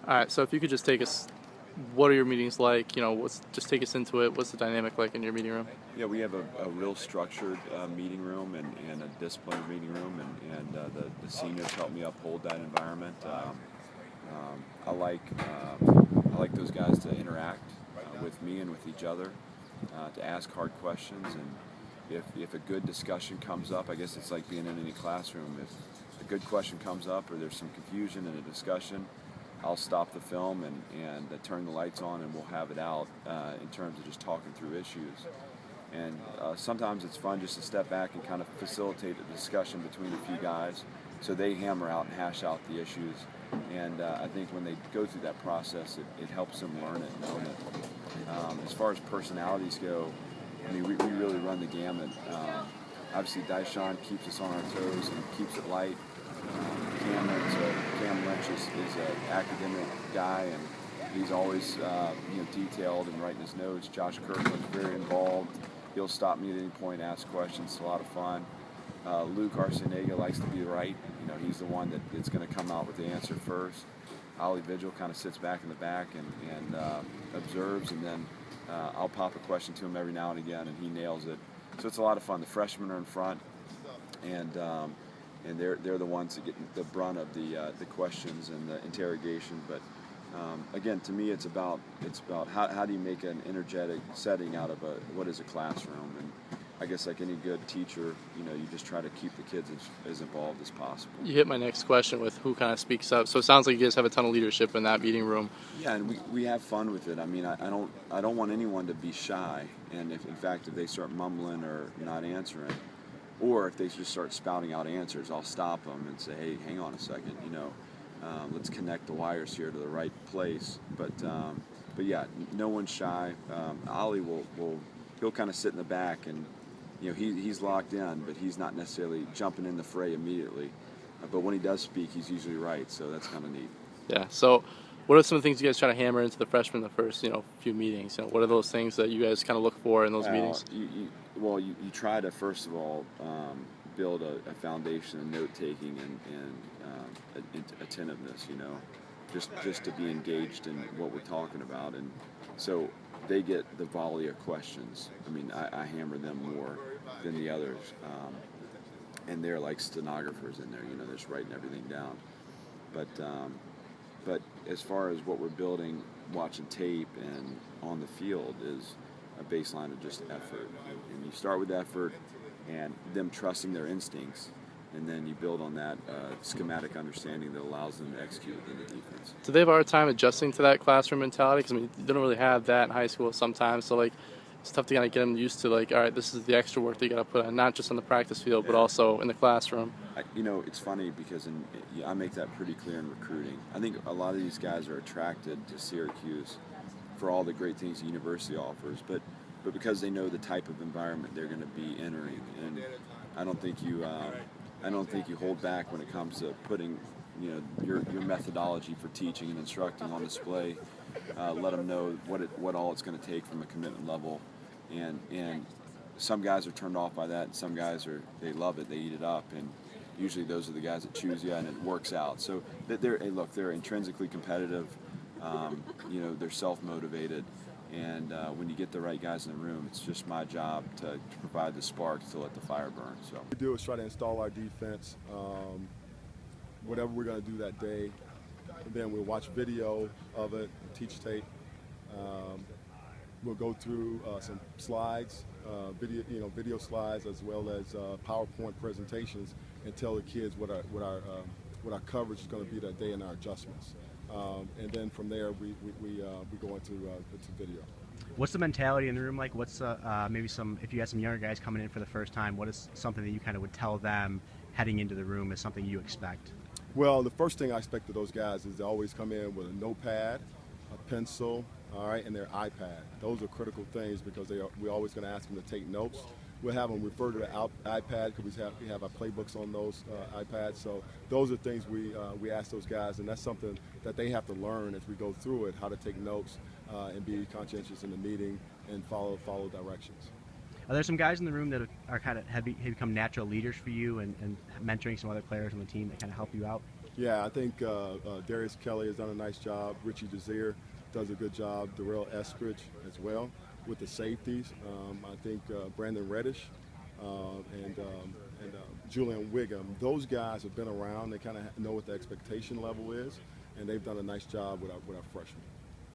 All right, so if you could just take us, what are your meetings like? Just take us into it. What's the dynamic like in your meeting room? Yeah, we have a real structured meeting room and a disciplined meeting room, and the seniors help me uphold that environment. I like those guys to interact with me and with each other, to ask hard questions, and if a good discussion comes up, I guess it's like being in any classroom. If a good question comes up or there's some confusion in a discussion, I'll stop the film and turn the lights on, and we'll have it out in terms of just talking through issues. And sometimes it's fun just to step back and kind of facilitate a discussion between a few guys so they hammer out and hash out the issues. And I think when they go through that process, it helps them learn it and own it. As far as personalities go, I mean, we really run the gamut. Obviously, Daishan keeps us on our toes and keeps it light. Cam Lynch is an academic guy, and he's always detailed and writing his notes. Josh Kirkland's very involved. He'll stop me at any point, ask questions. It's a lot of fun. Luke Arsenega likes to be right. He's the one that's going to come out with the answer first. Ollie Vigil kind of sits back in the back and observes, and then I'll pop a question to him every now and again, and he nails it. So it's a lot of fun. The freshmen are in front, and they're the ones that get the brunt of the questions and the interrogation. But again, to me, it's about how do you make an energetic setting out of what is a classroom. And I guess like any good teacher, you just try to keep the kids as involved as possible. You hit my next question with who kind of speaks up. So it sounds like you guys have a ton of leadership in that meeting room. Yeah, and we have fun with it. I mean, I don't want anyone to be shy. And if they start mumbling or not answering, or if they just start spouting out answers, I'll stop them and say, hey, hang on a second, let's connect the wires here to the right place. But yeah, no one's shy. Ollie he'll kind of sit in the back, and he's locked in, but he's not necessarily jumping in the fray immediately. But when he does speak, he's usually right, so that's kind of neat. Yeah. So, what are some of the things you guys try to hammer into the freshmen the first few meetings? What are those things that you guys kind of look for in those meetings? You try to first of all build a foundation of note taking and attentiveness. Just to be engaged in what we're talking about, and so they get the volley of questions. I mean, I hammer them more than the others, and they're like stenographers in there. They're just writing everything down. But as far as what we're building, watching tape and on the field is a baseline of just effort. And you start with effort and them trusting their instincts, and then you build on that schematic understanding that allows them to execute within the defense. Do they have a hard time adjusting to that classroom mentality? Because they don't really have that in high school sometimes. So it's tough to kind of get them used to all right, this is the extra work that you got to put in, not just on the practice field, but also in the classroom. It's funny because I make that pretty clear in recruiting. I think a lot of these guys are attracted to Syracuse for all the great things the university offers, but because they know the type of environment they're going to be entering, and I don't think you hold back when it comes to putting your methodology for teaching and instructing on display. Let them know what all it's going to take from a commitment level, and some guys are turned off by that, and some guys they love it, they eat it up, and usually those are the guys that choose you, and it works out. So they're intrinsically competitive, they're self-motivated, and when you get the right guys in the room, it's just my job to provide the spark to let the fire burn. So what we do is try to install our defense, whatever we're going to do that day. And then we'll watch video of it, teach tape. We'll go through some slides, video slides, as well as PowerPoint presentations, and tell the kids what our coverage is going to be that day and our adjustments. And then from there, we go into video. What's the mentality in the room like? What's maybe if you had some younger guys coming in for the first time, what is something that you kind of would tell them heading into the room is something you expect? Well, the first thing I expect of those guys is they always come in with a notepad, a pencil, all right, and their iPad. Those are critical things because we're always going to ask them to take notes. We'll have them refer to the iPad because we have our playbooks on those iPads. So those are things we ask those guys, and that's something that they have to learn as we go through it, how to take notes and be conscientious in the meeting and follow directions. Are there some guys in the room that are kind of have become natural leaders for you and mentoring some other players on the team that kind of help you out? Yeah, I think Darius Kelly has done a nice job. Richie Desir does a good job. Darrell Eskridge as well with the safeties. I think Brandon Reddish and Julian Wiggum, those guys have been around. They kind of know what the expectation level is, and they've done a nice job with our freshmen.